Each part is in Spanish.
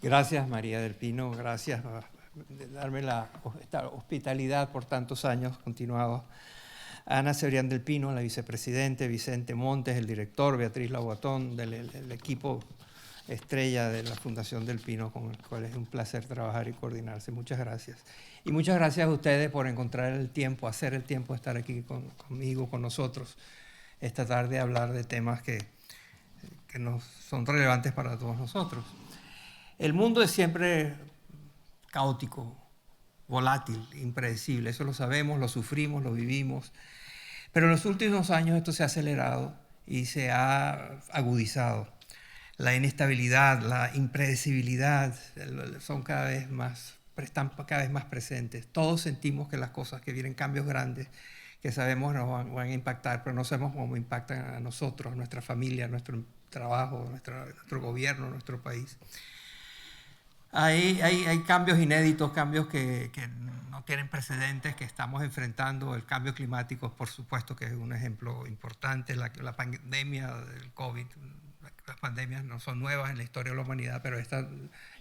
Gracias, María del Pino, gracias por darme esta hospitalidad por tantos años continuados. Ana Cebrián del Pino, la vicepresidente, Vicente Montes, el director, Beatriz Laguatón, del equipo estrella de la Fundación del Pino, con el cual es un placer trabajar y coordinarse. Muchas gracias. Y muchas gracias a ustedes por encontrar el tiempo, hacer el tiempo de estar aquí conmigo, con nosotros, esta tarde a hablar de temas que nos son relevantes para todos nosotros. El mundo es siempre caótico, volátil, impredecible. Eso lo sabemos, lo sufrimos, lo vivimos. Pero en los últimos años esto se ha acelerado y se ha agudizado. La inestabilidad, la impredecibilidad están cada vez más presentes. Todos sentimos que las cosas que vienen, cambios grandes, que sabemos nos van a impactar, pero no sabemos cómo impactan a nosotros, a nuestra familia, a nuestro trabajo, a nuestro gobierno, a nuestro país. Hay cambios inéditos, cambios que no tienen precedentes, que estamos enfrentando. El cambio climático, por supuesto, que es un ejemplo importante. La pandemia del COVID, las pandemias no son nuevas en la historia de la humanidad, pero esta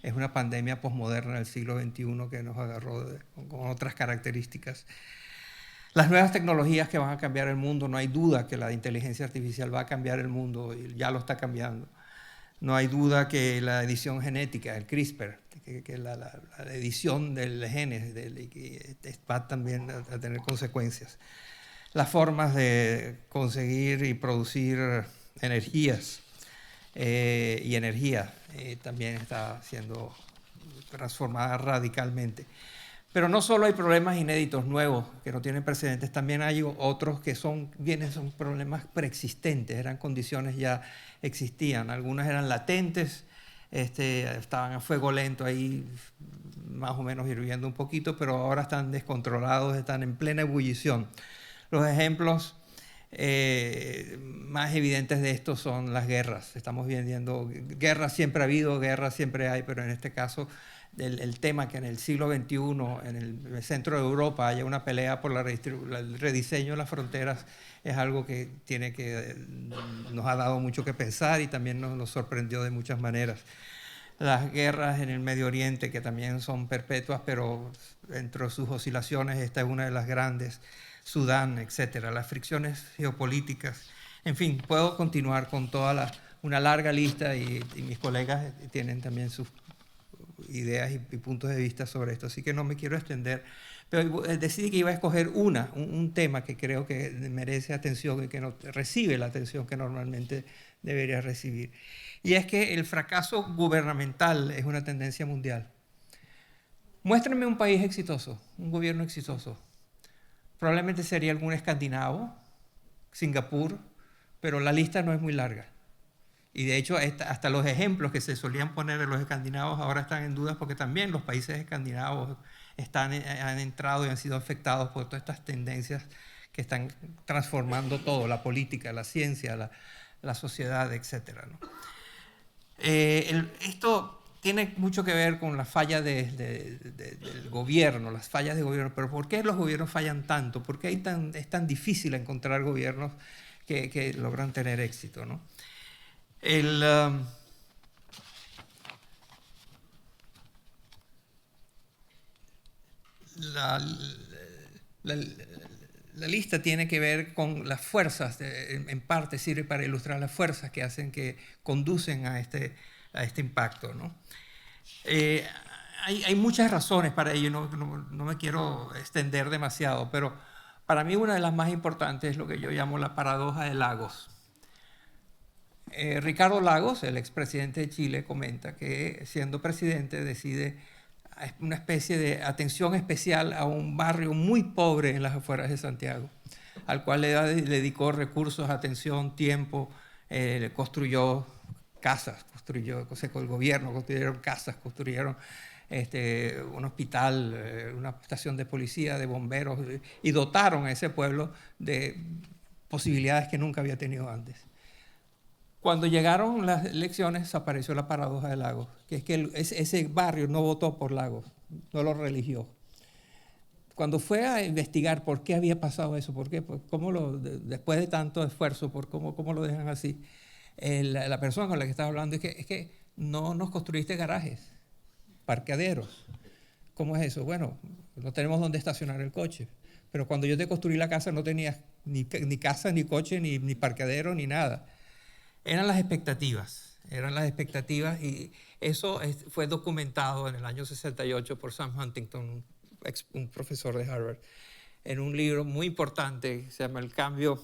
es una pandemia posmoderna del siglo XXI que nos agarró con otras características. Las nuevas tecnologías que van a cambiar el mundo, no hay duda que la inteligencia artificial va a cambiar el mundo y ya lo está cambiando. No hay duda que la edición genética, el CRISPR, que la edición de genes va también a tener consecuencias. Las formas de conseguir y producir energías y energía también está siendo transformada radicalmente. Pero no solo hay problemas inéditos, nuevos, que no tienen precedentes, también hay otros que son problemas preexistentes, eran condiciones ya existían. Algunas eran latentes, estaban a fuego lento ahí, más o menos hirviendo un poquito, pero ahora están descontrolados, están en plena ebullición. Los ejemplos más evidentes de esto son las guerras. Estamos viendo guerras, siempre ha habido, guerras siempre hay, pero en este caso el tema que en el siglo XXI, en el centro de Europa, haya una pelea por el rediseño de las fronteras, es algo que nos ha dado mucho que pensar y también nos sorprendió de muchas maneras. Las guerras en el Medio Oriente, que también son perpetuas, pero entre sus oscilaciones esta es una de las grandes, Sudán, etcétera, las fricciones geopolíticas. En fin, puedo continuar con una larga lista y mis colegas tienen también sus ideas y puntos de vista sobre esto, así que no me quiero extender, pero decidí que iba a escoger un tema que creo que merece atención y que no recibe la atención que normalmente debería recibir. Y es que el fracaso gubernamental es una tendencia mundial. Muéstrenme un país exitoso, un gobierno exitoso. Probablemente sería algún escandinavo, Singapur, pero la lista no es muy larga. Y de hecho, hasta los ejemplos que se solían poner de los escandinavos ahora están en dudas porque también los países escandinavos han entrado y han sido afectados por todas estas tendencias que están transformando todo, la política, la ciencia, la sociedad, etc., ¿no? Esto tiene mucho que ver con la falla del gobierno, las fallas de gobierno. Pero ¿por qué los gobiernos fallan tanto? ¿Por qué es tan difícil encontrar gobiernos que logran tener éxito, ¿no? La lista tiene que ver con las fuerzas, en parte sirve para ilustrar las fuerzas que conducen a este impacto, ¿no? Hay muchas razones para ello, no me quiero extender demasiado, pero para mí una de las más importantes es lo que yo llamo la paradoja de Lagos. Ricardo Lagos, el expresidente de Chile, comenta que siendo presidente decide una especie de atención especial a un barrio muy pobre en las afueras de Santiago, al cual le dedicó recursos, atención, tiempo, construyó casas, el gobierno construyeron casas, construyeron un hospital, una estación de policía, de bomberos, y dotaron a ese pueblo de posibilidades que nunca había tenido antes. Cuando llegaron las elecciones apareció la paradoja de Lagos, que es que ese barrio no votó por Lagos, no lo religió. cuando fue a investigar por qué había pasado eso, por qué, después de tanto esfuerzo, cómo lo dejan así, la persona con la que estaba hablando es que no nos construiste garajes, parqueaderos. ¿Cómo es eso? Bueno, no tenemos dónde estacionar el coche. Pero cuando yo te construí la casa no tenías ni casa, ni coche, ni parqueadero, ni nada. Eran las expectativas y eso fue documentado en el año 68 por Sam Huntington, un profesor de Harvard, en un libro muy importante que se llama El cambio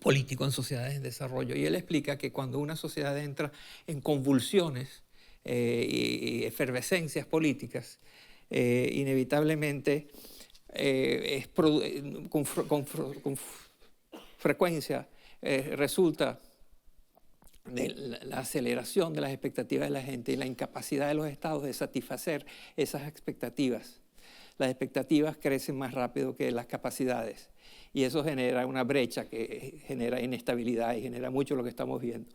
político en sociedades en desarrollo. Y él explica que cuando una sociedad entra en convulsiones y efervescencias políticas, inevitablemente con frecuencia resulta de la aceleración de las expectativas de la gente y la incapacidad de los estados de satisfacer esas expectativas. Las expectativas crecen más rápido que las capacidades y eso genera una brecha que genera inestabilidad y genera mucho lo que estamos viendo.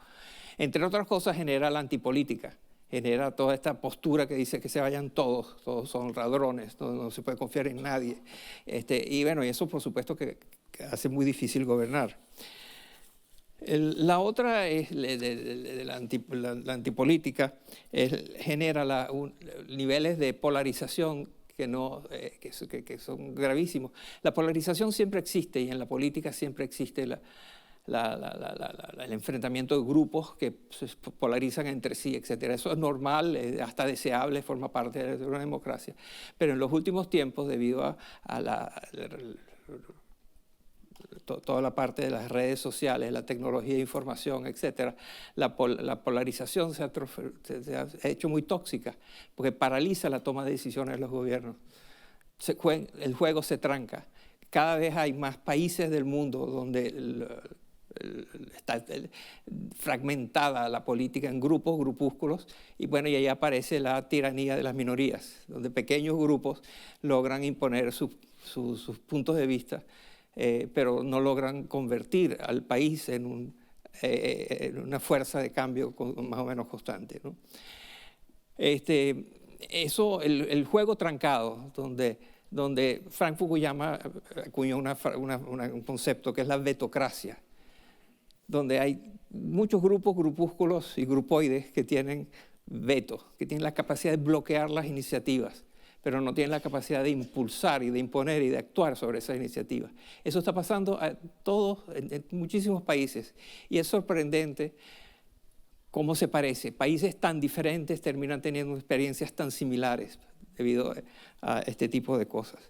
Entre otras cosas genera la antipolítica, genera toda esta postura que dice que se vayan todos son ladrones, no se puede confiar en nadie. Y bueno, y eso por supuesto que hace muy difícil gobernar. La otra es la antipolítica, genera niveles de polarización que son gravísimos. La polarización siempre existe y en la política siempre existe el enfrentamiento de grupos que se polarizan entre sí, etc. Eso es normal, hasta deseable, forma parte de una democracia. Pero en los últimos tiempos, debido a toda la parte de las redes sociales, la tecnología de información, etc., la polarización se ha hecho muy tóxica porque paraliza la toma de decisiones de los gobiernos. El juego se tranca. Cada vez hay más países del mundo donde está fragmentada la política en grupos, grupúsculos, y bueno, y ahí aparece la tiranía de las minorías, donde pequeños grupos logran imponer sus puntos de vista, pero no logran convertir al país en una fuerza de cambio más o menos constante, ¿no? El juego trancado, donde Frank Fukuyama acuñó un concepto que es la vetocracia, donde hay muchos grupúsculos y grupoides que tienen veto, que tienen la capacidad de bloquear las iniciativas, pero no tienen la capacidad de impulsar y de imponer y de actuar sobre esas iniciativas. Eso está pasando en muchísimos países y es sorprendente cómo se parece. Países tan diferentes terminan teniendo experiencias tan similares debido a este tipo de cosas.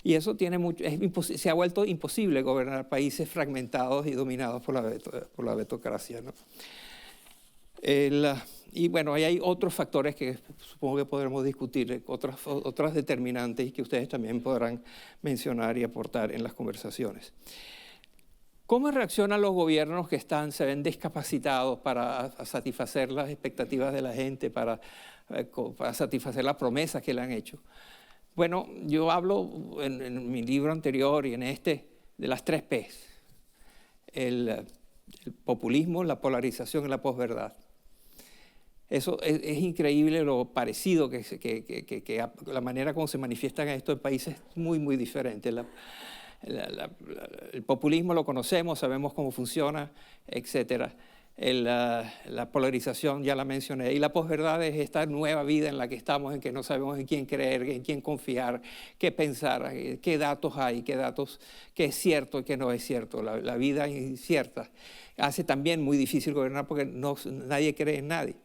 Y eso se ha vuelto imposible gobernar países fragmentados y dominados por la vetocracia, ¿no? Y bueno, ahí hay otros factores que supongo que podremos discutir, otras determinantes y que ustedes también podrán mencionar y aportar en las conversaciones. ¿Cómo reaccionan los gobiernos que se ven discapacitados para satisfacer las expectativas de la gente, para satisfacer las promesas que le han hecho? Bueno, yo hablo en mi libro anterior y en de las 3 P's. El populismo, la polarización y la posverdad. Eso es increíble lo parecido que la manera como se manifiestan estos países es muy, muy diferente. El populismo lo conocemos, sabemos cómo funciona, etcétera. La polarización ya la mencioné. Y la posverdad es esta nueva vida en la que estamos, en que no sabemos en quién creer, en quién confiar, qué pensar, qué datos hay, qué es cierto y qué no es cierto. La vida incierta hace también muy difícil gobernar porque nadie cree en nadie.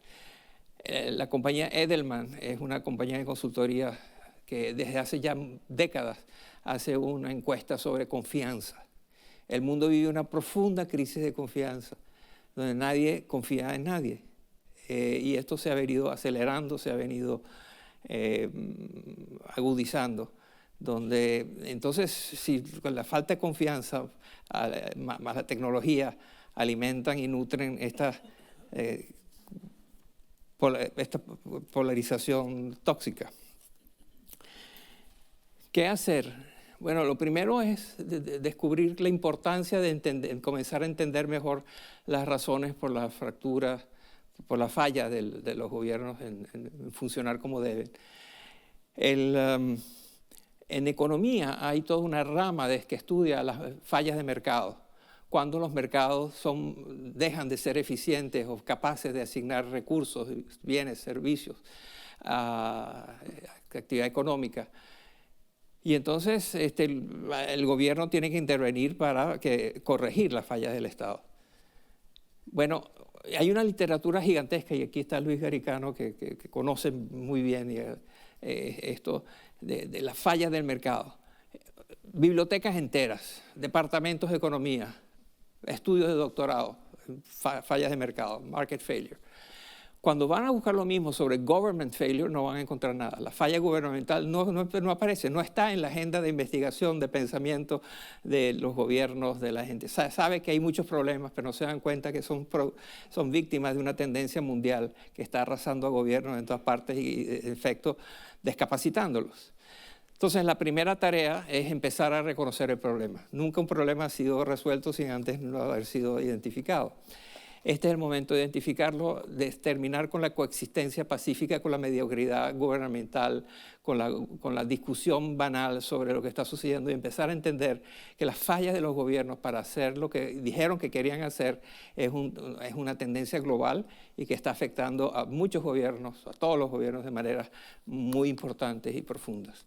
La compañía Edelman es una compañía de consultoría que desde hace ya décadas hace una encuesta sobre confianza. El mundo vive una profunda crisis de confianza, donde nadie confía en nadie. Y esto se ha venido acelerando, se ha venido agudizando, donde entonces si con la falta de confianza más la tecnología alimentan y nutren esta polarización tóxica. ¿Qué hacer? Bueno, lo primero es descubrir la importancia de comenzar a entender mejor las razones por las fracturas, por la falla de los gobiernos en funcionar como deben. En economía hay toda una rama que estudia las fallas de mercado, cuando los mercados dejan de ser eficientes o capaces de asignar recursos, bienes, servicios, actividad económica. Y entonces el gobierno tiene que intervenir para corregir las fallas del Estado. Bueno, hay una literatura gigantesca, y aquí está Luis Garicano, que conoce muy bien esto de las fallas del mercado. Bibliotecas enteras, departamentos de economía, estudios de doctorado, fallas de mercado, market failure. Cuando van a buscar lo mismo sobre government failure, no van a encontrar nada. La falla gubernamental no aparece, no está en la agenda de investigación, de pensamiento de los gobiernos, de la gente. Sabe que hay muchos problemas, pero no se dan cuenta que son víctimas de una tendencia mundial que está arrasando a gobiernos en todas partes y, en efecto, descapacitándolos. Entonces, la primera tarea es empezar a reconocer el problema. Nunca un problema ha sido resuelto sin antes no haber sido identificado. Este es el momento de identificarlo, de terminar con la coexistencia pacífica, con la mediocridad gubernamental, con la discusión banal sobre lo que está sucediendo y empezar a entender que las fallas de los gobiernos para hacer lo que dijeron que querían hacer es una tendencia global y que está afectando a muchos gobiernos, a todos los gobiernos de maneras muy importantes y profundas.